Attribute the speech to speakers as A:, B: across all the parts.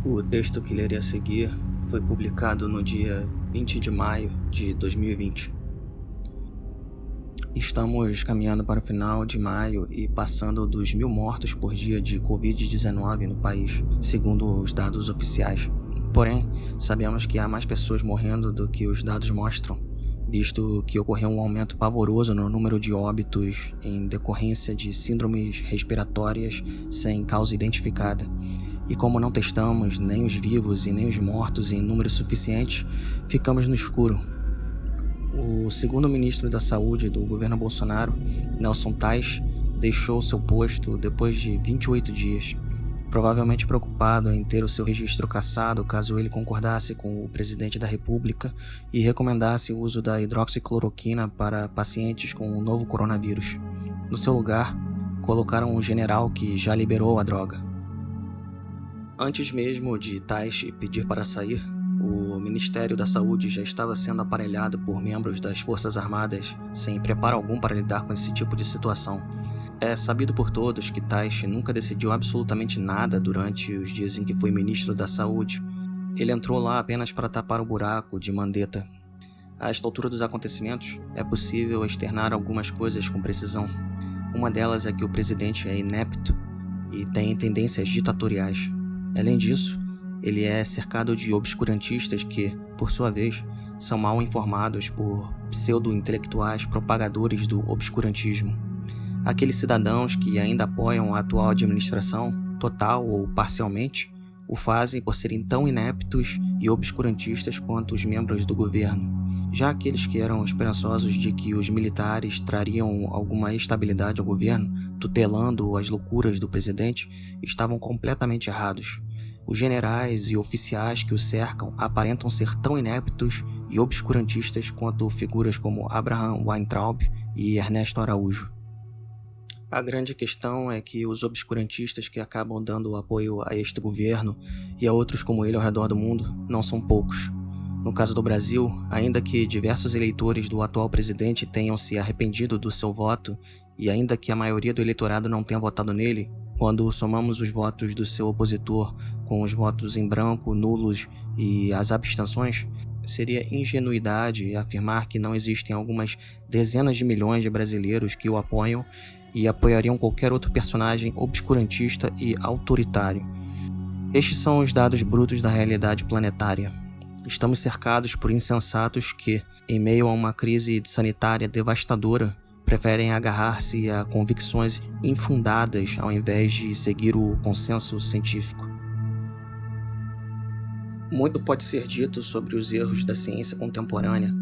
A: O texto que lerei a seguir foi publicado no dia 20 de maio de 2020. Estamos caminhando para o final de maio e passando dos 1.000 mortos por dia de Covid-19 no país, segundo os dados oficiais. Porém, sabemos que há mais pessoas morrendo do que os dados mostram, visto que ocorreu um aumento pavoroso no número de óbitos em decorrência de síndromes respiratórias sem causa identificada. E como não testamos nem os vivos e nem os mortos em números suficientes, ficamos no escuro. O segundo ministro da Saúde do governo Bolsonaro, Nelson Tais, deixou seu posto depois de 28 dias, provavelmente preocupado em ter o seu registro cassado caso ele concordasse com o presidente da República e recomendasse o uso da hidroxicloroquina para pacientes com o novo coronavírus. No seu lugar, colocaram um general que já liberou a droga. Antes mesmo de Tais pedir para sair, o Ministério da Saúde já estava sendo aparelhado por membros das Forças Armadas sem preparo algum para lidar com esse tipo de situação. É sabido por todos que Tais nunca decidiu absolutamente nada durante os dias em que foi ministro da Saúde. Ele entrou lá apenas para tapar o buraco de Mandetta. A esta altura dos acontecimentos, é possível externar algumas coisas com precisão. Uma delas é que o presidente é inepto e tem tendências ditatoriais. Além disso, ele é cercado de obscurantistas que, por sua vez, são mal informados por pseudo-intelectuais propagadores do obscurantismo. Aqueles cidadãos que ainda apoiam a atual administração, total ou parcialmente, o fazem por serem tão ineptos e obscurantistas quanto os membros do governo. Já aqueles que eram esperançosos de que os militares trariam alguma estabilidade ao governo, tutelando as loucuras do presidente, estavam completamente errados. Os generais e oficiais que o cercam aparentam ser tão ineptos e obscurantistas quanto figuras como Abraham Weintraub e Ernesto Araújo. A grande questão é que os obscurantistas que acabam dando apoio a este governo e a outros como ele ao redor do mundo não são poucos. No caso do Brasil, ainda que diversos eleitores do atual presidente tenham se arrependido do seu voto e ainda que a maioria do eleitorado não tenha votado nele, quando somamos os votos do seu opositor com os votos em branco, nulos e as abstenções, seria ingenuidade afirmar que não existem algumas dezenas de milhões de brasileiros que o apoiam e apoiariam qualquer outro personagem obscurantista e autoritário. Estes são os dados brutos da realidade planetária. Estamos cercados por insensatos que, em meio a uma crise sanitária devastadora, preferem agarrar-se a convicções infundadas ao invés de seguir o consenso científico. Muito pode ser dito sobre os erros da ciência contemporânea,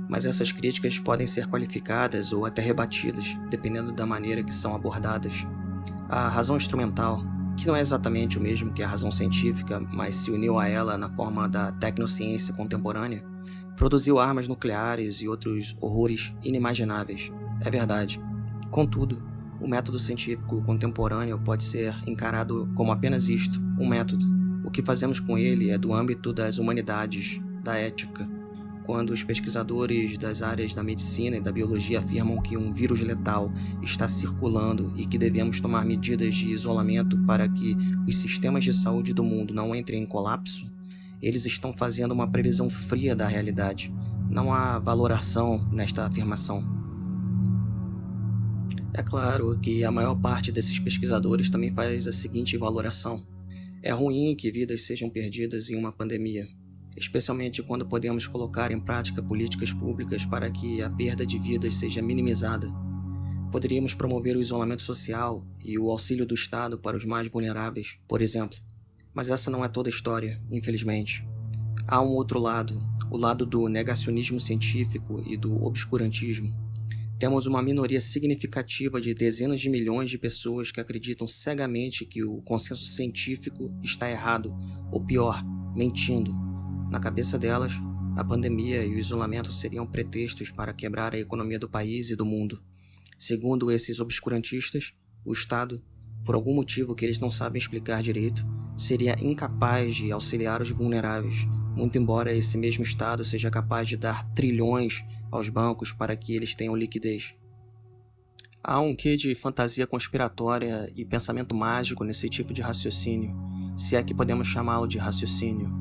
A: mas essas críticas podem ser qualificadas ou até rebatidas, dependendo da maneira que são abordadas. A razão instrumental, que não é exatamente o mesmo que a razão científica, mas se uniu a ela na forma da tecnociência contemporânea, produziu armas nucleares e outros horrores inimagináveis. É verdade. Contudo, o método científico contemporâneo pode ser encarado como apenas isto, um método. O que fazemos com ele é do âmbito das humanidades, da ética. Quando os pesquisadores das áreas da medicina e da biologia afirmam que um vírus letal está circulando e que devemos tomar medidas de isolamento para que os sistemas de saúde do mundo não entrem em colapso, eles estão fazendo uma previsão fria da realidade. Não há valoração nesta afirmação. É claro que a maior parte desses pesquisadores também faz a seguinte valoração. É ruim que vidas sejam perdidas em uma pandemia, especialmente quando podemos colocar em prática políticas públicas para que a perda de vidas seja minimizada. Poderíamos promover o isolamento social e o auxílio do Estado para os mais vulneráveis, por exemplo. Mas essa não é toda a história, infelizmente. Há um outro lado, o lado do negacionismo científico e do obscurantismo. Temos uma minoria significativa de dezenas de milhões de pessoas que acreditam cegamente que o consenso científico está errado, ou pior, mentindo. Na cabeça delas, a pandemia e o isolamento seriam pretextos para quebrar a economia do país e do mundo. Segundo esses obscurantistas, o Estado, por algum motivo que eles não sabem explicar direito, seria incapaz de auxiliar os vulneráveis, muito embora esse mesmo Estado seja capaz de dar trilhões aos bancos para que eles tenham liquidez. Há um quê de fantasia conspiratória e pensamento mágico nesse tipo de raciocínio. se é que podemos chamá-lo de raciocínio.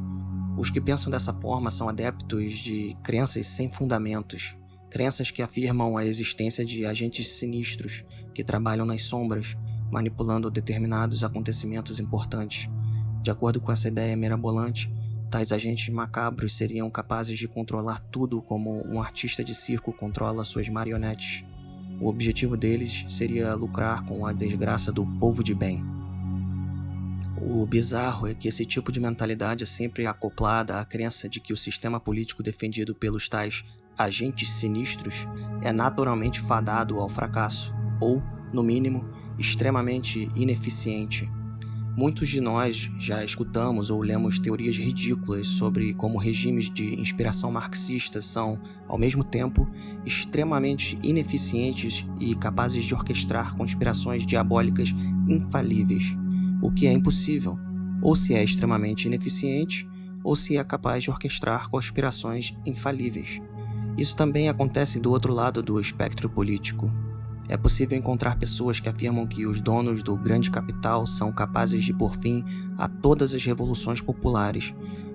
A: Os que pensam dessa forma são adeptos de crenças sem fundamentos, crenças que afirmam a existência de agentes sinistros que trabalham nas sombras, manipulando determinados acontecimentos importantes. De acordo com essa ideia mirabolante, tais agentes macabros seriam capazes de controlar tudo como um artista de circo controla suas marionetes. O objetivo deles seria lucrar com a desgraça do povo de bem. O bizarro é que esse tipo de mentalidade é sempre acoplada à crença de que o sistema político defendido pelos tais agentes sinistros é naturalmente fadado ao fracasso, ou, no mínimo, extremamente ineficiente. Muitos de nós já escutamos ou lemos teorias ridículas sobre como regimes de inspiração marxista são, ao mesmo tempo, extremamente ineficientes e capazes de orquestrar conspirações diabólicas infalíveis, o que é impossível, ou se é extremamente ineficiente, ou se é capaz de orquestrar conspirações infalíveis. Isso também acontece do outro lado do espectro político. É possível encontrar pessoas que afirmam que os donos do grande capital são capazes de pôr fim a todas as revoluções populares,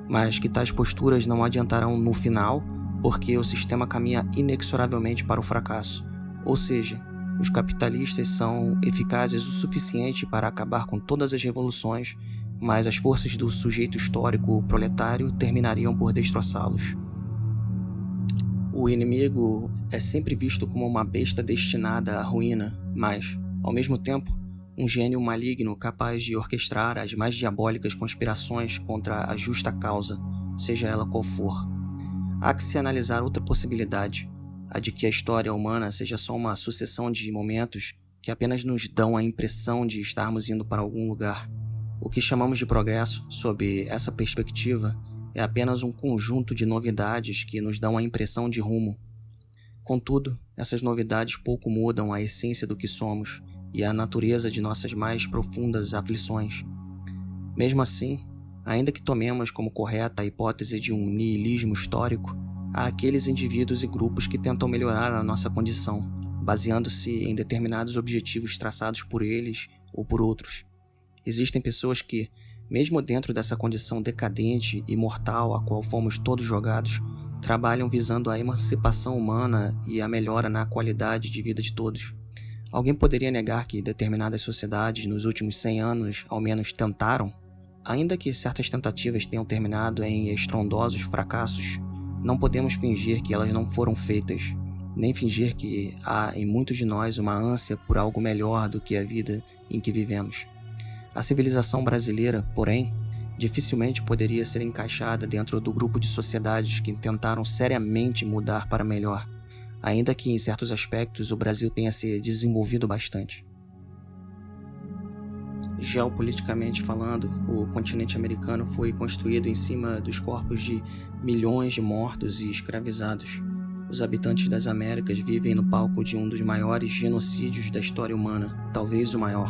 A: mas que tais posturas não adiantarão no final, porque o sistema caminha inexoravelmente para o fracasso. Ou seja, os capitalistas são eficazes o suficiente para acabar com todas as revoluções, mas as forças do sujeito histórico proletário terminariam por destroçá-los. O inimigo é sempre visto como uma besta destinada à ruína, mas, ao mesmo tempo, um gênio maligno capaz de orquestrar as mais diabólicas conspirações contra a justa causa, seja ela qual for. Há que se analisar outra possibilidade, a de que a história humana seja só uma sucessão de momentos que apenas nos dão a impressão de estarmos indo para algum lugar. O que chamamos de progresso, sob essa perspectiva, é apenas um conjunto de novidades que nos dão a impressão de rumo. Contudo, essas novidades pouco mudam a essência do que somos e a natureza de nossas mais profundas aflições. Mesmo assim, ainda que tomemos como correta a hipótese de um niilismo histórico, há aqueles indivíduos e grupos que tentam melhorar a nossa condição, baseando-se em determinados objetivos traçados por eles ou por outros. Existem pessoas que, mesmo dentro dessa condição decadente e mortal a qual fomos todos jogados, trabalham visando a emancipação humana e a melhora na qualidade de vida de todos. Alguém poderia negar que determinadas sociedades nos últimos 100 anos ao menos tentaram? Ainda que certas tentativas tenham terminado em estrondosos fracassos, não podemos fingir que elas não foram feitas, nem fingir que há em muitos de nós uma ânsia por algo melhor do que a vida em que vivemos. A civilização brasileira, porém, dificilmente poderia ser encaixada dentro do grupo de sociedades que tentaram seriamente mudar para melhor, ainda que em certos aspectos o Brasil tenha se desenvolvido bastante. Geopoliticamente falando, o continente americano foi construído em cima dos corpos de milhões de mortos e escravizados. Os habitantes das Américas vivem no palco de um dos maiores genocídios da história humana, talvez o maior.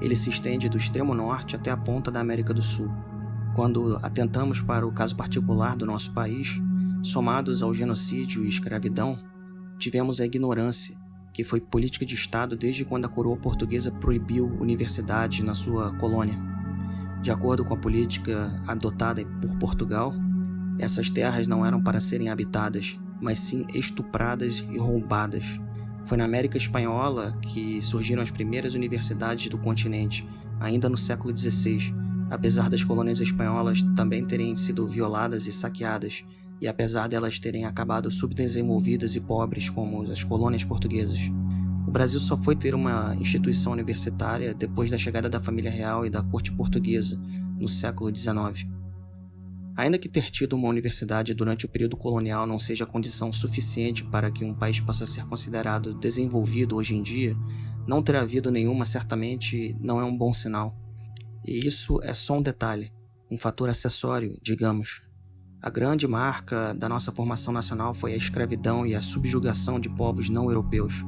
A: Ele se estende do extremo norte até a ponta da América do Sul. Quando atentamos para o caso particular do nosso país, somados ao genocídio e escravidão, tivemos a ignorância, que foi política de Estado desde quando a coroa portuguesa proibiu universidades na sua colônia. De acordo com a política adotada por Portugal, essas terras não eram para serem habitadas, mas sim estupradas e roubadas. Foi na América Espanhola que surgiram as primeiras universidades do continente, ainda no século XVI, apesar das colônias espanholas também terem sido violadas e saqueadas, e apesar delas terem acabado subdesenvolvidas e pobres como as colônias portuguesas. O Brasil só foi ter uma instituição universitária depois da chegada da família real e da corte portuguesa, no século XIX. Ainda que ter tido uma universidade durante o período colonial não seja condição suficiente para que um país possa ser considerado desenvolvido hoje em dia, não ter havido nenhuma certamente não é um bom sinal. E isso é só um detalhe, um fator acessório, digamos. A grande marca da nossa formação nacional foi a escravidão e a subjugação de povos não europeus.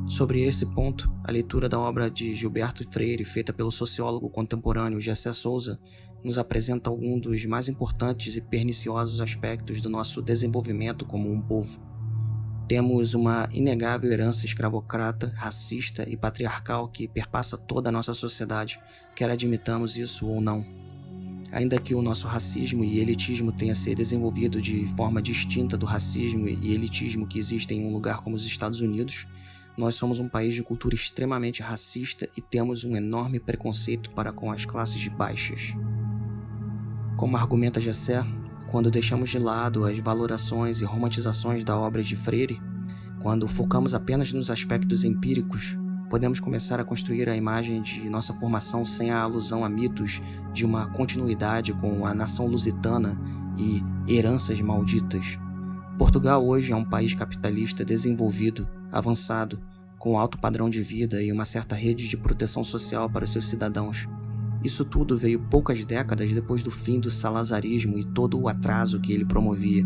A: Sobre esse ponto, a leitura da obra de Gilberto Freire, feita pelo sociólogo contemporâneo Gessé Souza, nos apresenta alguns dos mais importantes e perniciosos aspectos do nosso desenvolvimento como um povo. Temos uma inegável herança escravocrata, racista e patriarcal que perpassa toda a nossa sociedade, quer admitamos isso ou não. Ainda que o nosso racismo e elitismo tenha se desenvolvido de forma distinta do racismo e elitismo que existem em um lugar como os Estados Unidos, nós somos um país de cultura extremamente racista e temos um enorme preconceito para com as classes baixas. Como argumenta Gessé, quando deixamos de lado as valorações e romantizações da obra de Freire, quando focamos apenas nos aspectos empíricos, podemos começar a construir a imagem de nossa formação sem a alusão a mitos de uma continuidade com a nação lusitana e heranças malditas. Portugal hoje é um país capitalista desenvolvido, avançado, com alto padrão de vida e uma certa rede de proteção social para seus cidadãos. Isso tudo veio poucas décadas depois do fim do salazarismo e todo o atraso que ele promovia.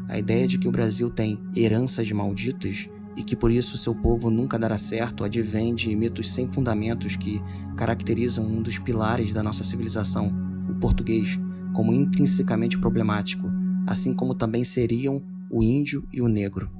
A: A ideia de que o Brasil tem heranças malditas e que por isso seu povo nunca dará certo advém de mitos sem fundamentos que caracterizam um dos pilares da nossa civilização, o português, como intrinsecamente problemático, assim como também seriam o índio e o negro.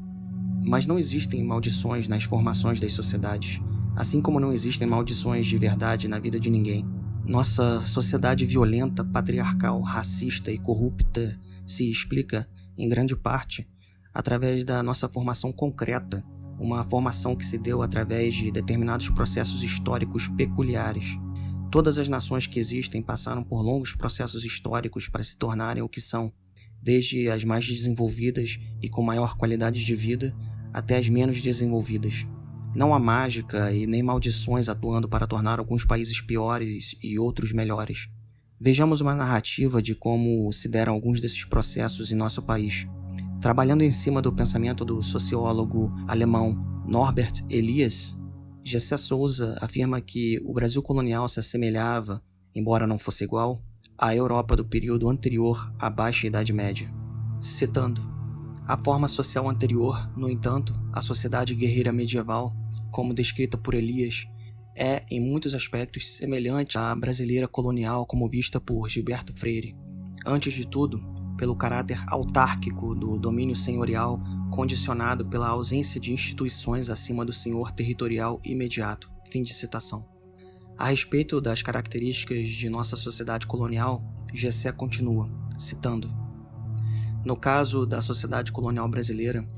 A: Mas não existem maldições nas formações das sociedades, assim como não existem maldições de verdade na vida de ninguém. Nossa sociedade violenta, patriarcal, racista e corrupta se explica, em grande parte, através da nossa formação concreta, uma formação que se deu através de determinados processos históricos peculiares. Todas as nações que existem passaram por longos processos históricos para se tornarem o que são, desde as mais desenvolvidas e com maior qualidade de vida, até as menos desenvolvidas. Não há mágica e nem maldições atuando para tornar alguns países piores e outros melhores. Vejamos uma narrativa de como se deram alguns desses processos em nosso país. Trabalhando em cima do pensamento do sociólogo alemão Norbert Elias, Gessé Souza afirma que o Brasil colonial se assemelhava, embora não fosse igual, à Europa do período anterior à Baixa Idade Média. Citando: a forma social anterior, no entanto, à sociedade guerreira medieval, como descrita por Elias, é, em muitos aspectos, semelhante à brasileira colonial como vista por Gilberto Freire. Antes de tudo, pelo caráter autárquico do domínio senhorial, condicionado pela ausência de instituições acima do senhor territorial imediato. Fim de citação. A respeito das características de nossa sociedade colonial, Gessé continua, citando: no caso da sociedade colonial brasileira,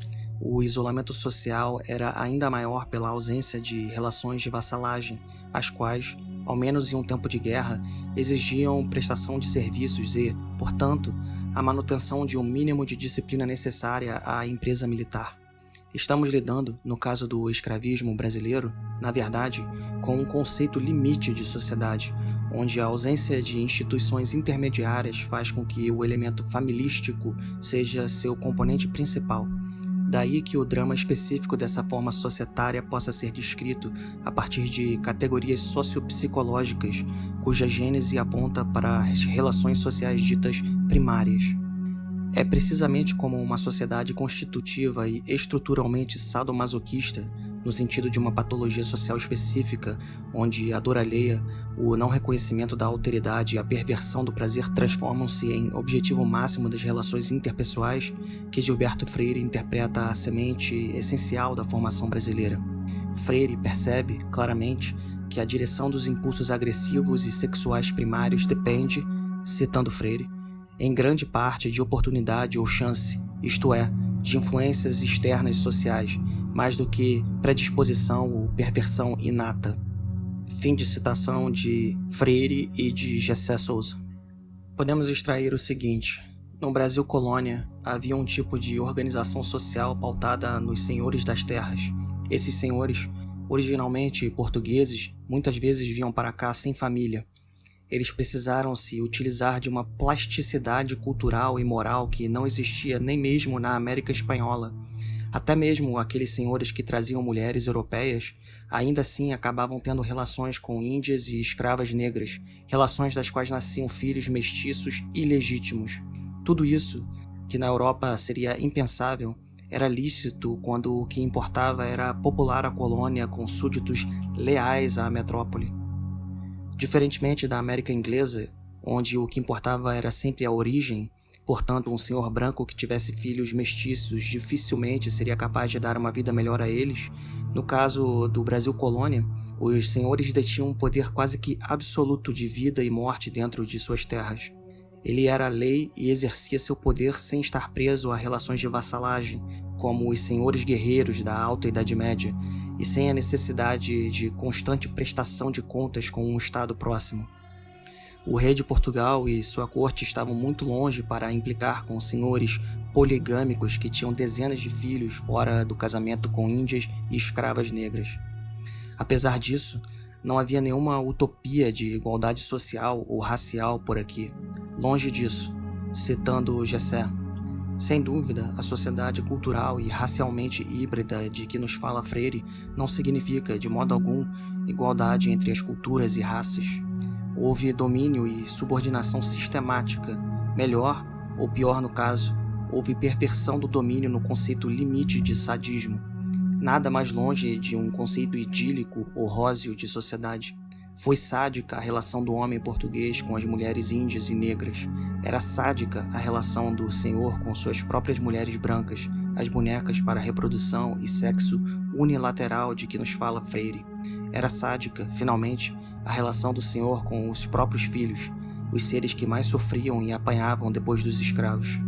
A: o isolamento social era ainda maior pela ausência de relações de vassalagem, as quais, ao menos em um tempo de guerra, exigiam prestação de serviços e, portanto, a manutenção de um mínimo de disciplina necessária à empresa militar. Estamos lidando, no caso do escravismo brasileiro, na verdade, com um conceito limite de sociedade, onde a ausência de instituições intermediárias faz com que o elemento familístico seja seu componente principal. Daí que o drama específico dessa forma societária possa ser descrito a partir de categorias sociopsicológicas, cuja gênese aponta para as relações sociais ditas primárias. É precisamente como uma sociedade constitutiva e estruturalmente sadomasoquista, no sentido de uma patologia social específica, onde a dor alheia, o não reconhecimento da alteridade e a perversão do prazer transformam-se em objetivo máximo das relações interpessoais, que Gilberto Freire interpreta a semente essencial da formação brasileira. Freire percebe, claramente, que a direção dos impulsos agressivos e sexuais primários depende, citando Freire, em grande parte de oportunidade ou chance, isto é, de influências externas sociais, mais do que predisposição ou perversão inata. Fim de citação de Freire e de Gessé Souza. Podemos extrair o seguinte: no Brasil colônia, havia um tipo de organização social pautada nos senhores das terras. Esses senhores, originalmente portugueses, muitas vezes vinham para cá sem família. Eles precisaram se utilizar de uma plasticidade cultural e moral que não existia nem mesmo na América Espanhola. Até mesmo aqueles senhores que traziam mulheres europeias, ainda assim acabavam tendo relações com índias e escravas negras, relações das quais nasciam filhos mestiços ilegítimos. Tudo isso, que na Europa seria impensável, era lícito quando o que importava era popular a colônia com súditos leais à metrópole. Diferentemente da América inglesa, onde o que importava era sempre a origem, portanto, um senhor branco que tivesse filhos mestiços dificilmente seria capaz de dar uma vida melhor a eles. No caso do Brasil colônia, Os senhores detinham um poder quase que absoluto de vida e morte dentro de suas terras. Ele era a lei e exercia seu poder sem estar preso a relações de vassalagem, como os senhores guerreiros da Alta Idade Média, e sem a necessidade de constante prestação de contas com um Estado próximo. O rei de Portugal e sua corte estavam muito longe para implicar com senhores poligâmicos que tinham dezenas de filhos fora do casamento com índias e escravas negras. Apesar disso, não havia nenhuma utopia de igualdade social ou racial por aqui. Longe disso, citando Gessé. Sem dúvida, a sociedade cultural e racialmente híbrida de que nos fala Freire não significa, de modo algum, igualdade entre as culturas e raças. Houve domínio e subordinação sistemática. Melhor, ou pior no caso, houve perversão do domínio no conceito limite de sadismo. Nada mais longe de um conceito idílico ou róseo de sociedade. Foi sádica a relação do homem português com as mulheres índias e negras. Era sádica a relação do senhor com suas próprias mulheres brancas, as bonecas para reprodução e sexo unilateral de que nos fala Freire. Era sádica, finalmente, a relação do senhor com os próprios filhos, os seres que mais sofriam e apanhavam depois dos escravos.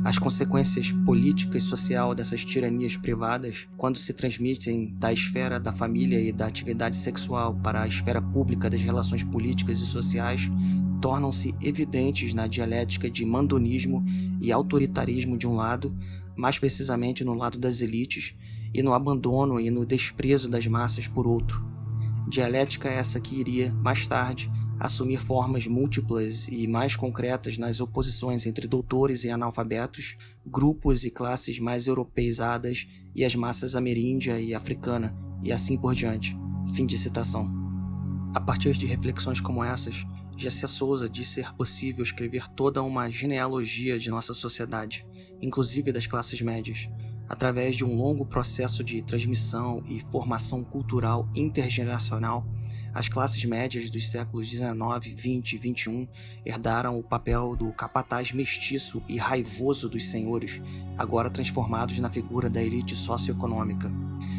A: As consequências políticas e social dessas tiranias privadas, quando se transmitem da esfera da família e da atividade sexual para a esfera pública das relações políticas e sociais, tornam-se evidentes na dialética de mandonismo e autoritarismo de um lado, mais precisamente no lado das elites, e no abandono e no desprezo das massas por outro. Dialética essa que iria, mais tarde, assumir formas múltiplas e mais concretas nas oposições entre doutores e analfabetos, grupos e classes mais europeizadas e as massas ameríndia e africana, e assim por diante. Fim de citação. A partir de reflexões como essas, Gessé Souza diz ser possível escrever toda uma genealogia de nossa sociedade, inclusive das classes médias, através de um longo processo de transmissão e formação cultural intergeracional. As classes médias dos séculos XIX, XX e XXI herdaram o papel do capataz mestiço e raivoso dos senhores, agora transformados na figura da elite socioeconômica.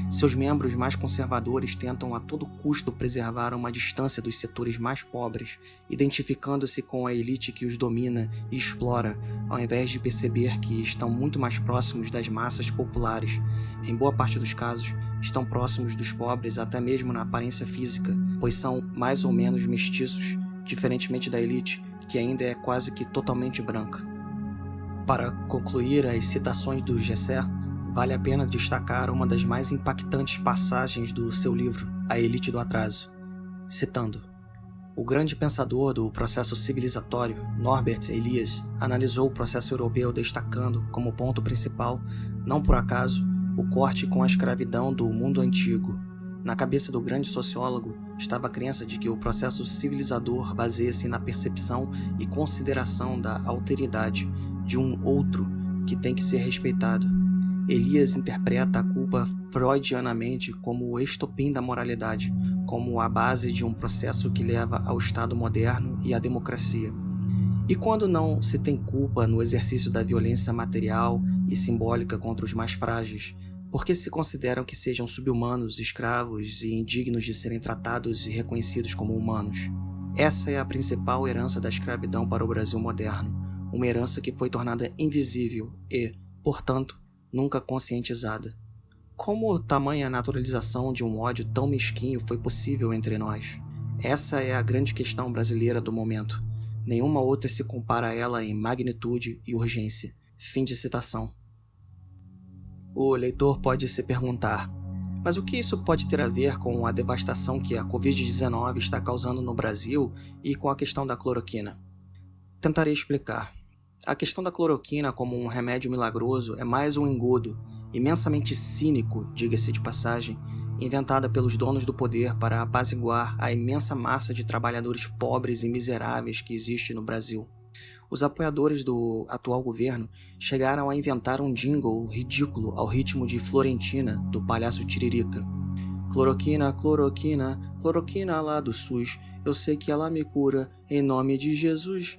A: Seus membros mais conservadores tentam a todo custo preservar uma distância dos setores mais pobres, identificando-se com a elite que os domina e explora, ao invés de perceber que estão muito mais próximos das massas populares. Em boa parte dos casos, estão próximos dos pobres até mesmo na aparência física, pois são mais ou menos mestiços, diferentemente da elite, que ainda é quase que totalmente branca. Para concluir as citações do Gessé, vale a pena destacar uma das mais impactantes passagens do seu livro, A Elite do Atraso. Citando: o grande pensador do processo civilizatório, Norbert Elias, analisou o processo europeu destacando, como ponto principal, não por acaso, o corte com a escravidão do mundo antigo. Na cabeça do grande sociólogo estava a crença de que o processo civilizador baseia-se na percepção e consideração da alteridade de um outro que tem que ser respeitado. Elias interpreta a culpa freudianamente como o estopim da moralidade, como a base de um processo que leva ao Estado moderno e à democracia. E quando não se tem culpa no exercício da violência material e simbólica contra os mais frágeis, por que se consideram que sejam subhumanos, escravos e indignos de serem tratados e reconhecidos como humanos? Essa é a principal herança da escravidão para o Brasil moderno, uma herança que foi tornada invisível e, portanto, nunca conscientizada. Como tamanha naturalização de um ódio tão mesquinho foi possível entre nós? Essa é a grande questão brasileira do momento. Nenhuma outra se compara a ela em magnitude e urgência. Fim de citação. O leitor pode se perguntar: mas o que isso pode ter a ver com a devastação que a Covid-19 está causando no Brasil e com a questão da cloroquina? Tentarei explicar. A questão da cloroquina como um remédio milagroso é mais um engodo, imensamente cínico, diga-se de passagem, inventada pelos donos do poder para apaziguar a imensa massa de trabalhadores pobres e miseráveis que existe no Brasil. Os apoiadores do atual governo chegaram a inventar um jingle ridículo ao ritmo de Florentina, do palhaço Tiririca. Cloroquina, cloroquina, cloroquina lá do SUS, eu sei que ela me cura, em nome de Jesus.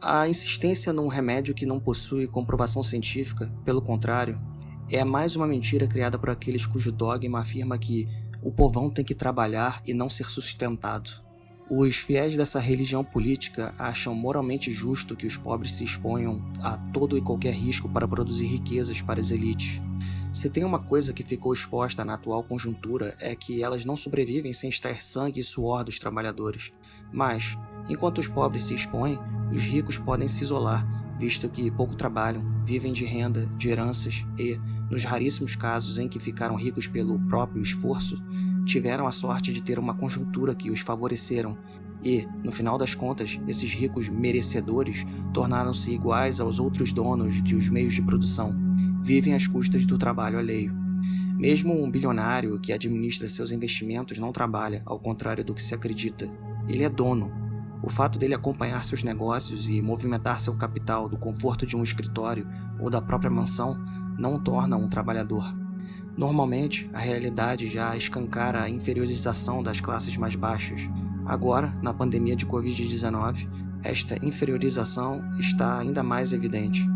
A: A insistência num remédio que não possui comprovação científica, pelo contrário, é mais uma mentira criada por aqueles cujo dogma afirma que O povão tem que trabalhar e não ser sustentado. Os fiéis dessa religião política acham moralmente justo que os pobres se exponham a todo e qualquer risco para produzir riquezas para as elites. Se tem uma coisa que ficou exposta na atual conjuntura é que elas não sobrevivem sem extrair sangue e suor dos trabalhadores. Mas, enquanto os pobres se expõem, os ricos podem se isolar, visto que pouco trabalham, vivem de renda, de heranças e, nos raríssimos casos em que ficaram ricos pelo próprio esforço, tiveram a sorte de ter uma conjuntura que os favoreceram e, no final das contas, esses ricos merecedores tornaram-se iguais aos outros donos dos meios de produção, vivem às custas do trabalho alheio. Mesmo um bilionário que administra seus investimentos não trabalha, ao contrário do que se acredita. Ele é dono. O fato dele acompanhar seus negócios e movimentar seu capital do conforto de um escritório ou da própria mansão não o torna um trabalhador. Normalmente, a realidade já escancara a inferiorização das classes mais baixas. Agora, na pandemia de Covid-19, esta inferiorização está ainda mais evidente.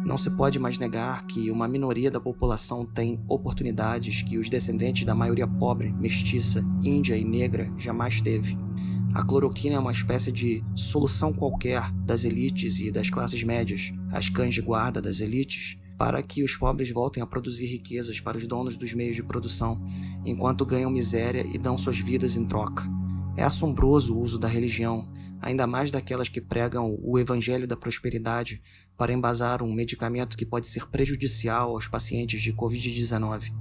A: Não se pode mais negar que uma minoria da população tem oportunidades que os descendentes da maioria pobre, mestiça, índia e negra jamais teve. A cloroquina é uma espécie de solução qualquer das elites e das classes médias, as cães de guarda das elites, para que os pobres voltem a produzir riquezas para os donos dos meios de produção, enquanto ganham miséria e dão suas vidas em troca. É assombroso o uso da religião, ainda mais daquelas que pregam o evangelho da prosperidade para embasar um medicamento que pode ser prejudicial aos pacientes de Covid-19.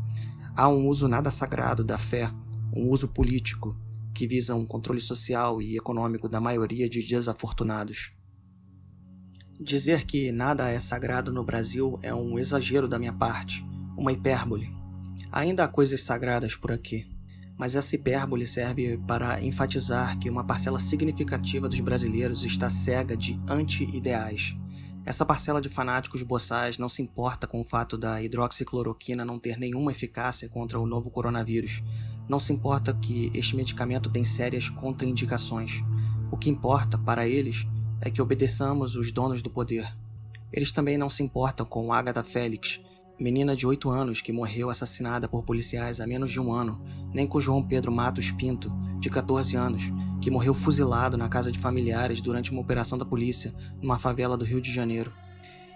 A: Há um uso nada sagrado da fé, um uso político, que visa um controle social e econômico da maioria de desafortunados. Dizer que nada é sagrado no Brasil é um exagero da minha parte, uma hipérbole. Ainda há coisas sagradas por aqui, mas essa hipérbole serve para enfatizar que uma parcela significativa dos brasileiros está cega de anti-ideais. Essa parcela de fanáticos boçais não se importa com o fato da hidroxicloroquina não ter nenhuma eficácia contra o novo coronavírus. Não se importa que este medicamento tem sérias contraindicações. O que importa para eles é que obedeçamos os donos do poder. Eles também não se importam com Agatha Félix, menina de 8 anos que morreu assassinada por policiais há menos de um ano, nem com João Pedro Matos Pinto, de 14 anos, que morreu fuzilado na casa de familiares durante uma operação da polícia numa favela do Rio de Janeiro.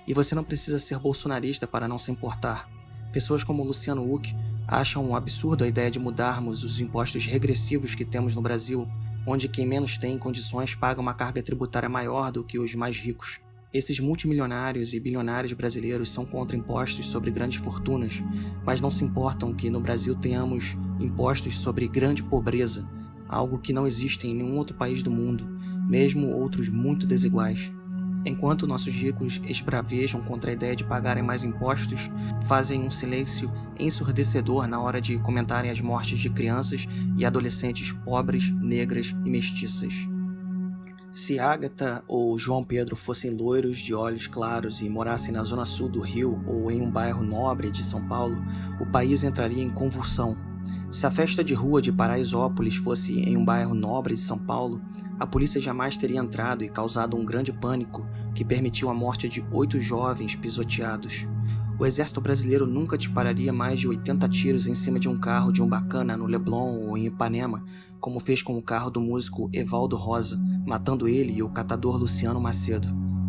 A: E você não precisa ser bolsonarista para não se importar. Pessoas como Luciano Huck acham um absurdo a ideia de mudarmos os impostos regressivos que temos no Brasil, onde quem menos tem condições paga uma carga tributária maior do que os mais ricos. Esses multimilionários e bilionários brasileiros são contra impostos sobre grandes fortunas, mas não se importam que no Brasil tenhamos impostos sobre grande pobreza, algo que não existe em nenhum outro país do mundo, mesmo outros muito desiguais. Enquanto nossos ricos esbravejam contra a ideia de pagarem mais impostos, fazem um silêncio ensurdecedor na hora de comentarem as mortes de crianças e adolescentes pobres, negras e mestiças. Se Agatha ou João Pedro fossem loiros de olhos claros e morassem na zona sul do Rio ou em um bairro nobre de São Paulo, o país entraria em convulsão. Se a festa de rua de Paraisópolis fosse em um bairro nobre de São Paulo, a polícia jamais teria entrado e causado um grande pânico que permitiu a morte de 8 jovens pisoteados. O exército brasileiro nunca dispararia mais de 80 tiros em cima de um carro de um bacana no Leblon ou em Ipanema, como fez com o carro do músico Evaldo Rosa, matando ele e o catador Luciano Macedo.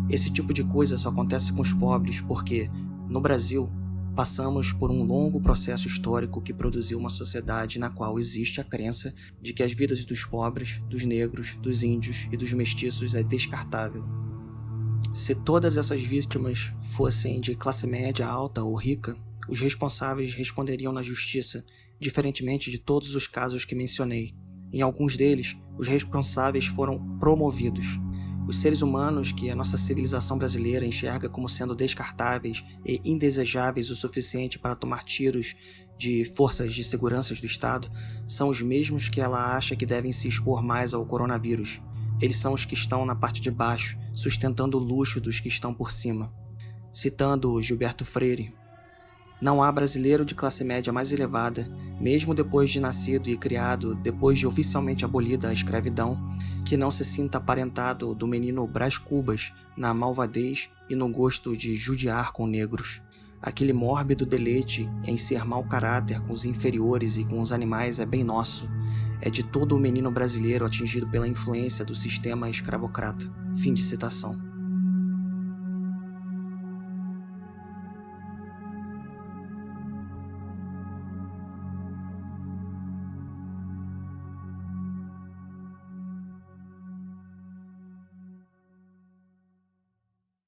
A: Esse tipo de coisa só acontece com os pobres porque, no Brasil, passamos por um longo processo histórico que produziu uma sociedade na qual existe a crença de que as vidas dos pobres, dos negros, dos índios e dos mestiços é descartável. Se todas essas vítimas fossem de classe média, alta ou rica, os responsáveis responderiam na justiça, diferentemente de todos os casos que mencionei. Em alguns deles, os responsáveis foram promovidos. Os seres humanos que a nossa civilização brasileira enxerga como sendo descartáveis e indesejáveis o suficiente para tomar tiros de forças de segurança do Estado são os mesmos que ela acha que devem se expor mais ao coronavírus. Eles são os que estão na parte de baixo, sustentando o luxo dos que estão por cima. Citando Gilberto Freire: não há brasileiro de classe média mais elevada, mesmo depois de nascido e criado, depois de oficialmente abolida a escravidão, que não se sinta aparentado do menino Brás Cubas na malvadez e no gosto de judiar com negros. Aquele mórbido deleite em ser mau caráter com os inferiores e com os animais é bem nosso. É de todo o menino brasileiro atingido pela influência do sistema escravocrata. Fim de citação.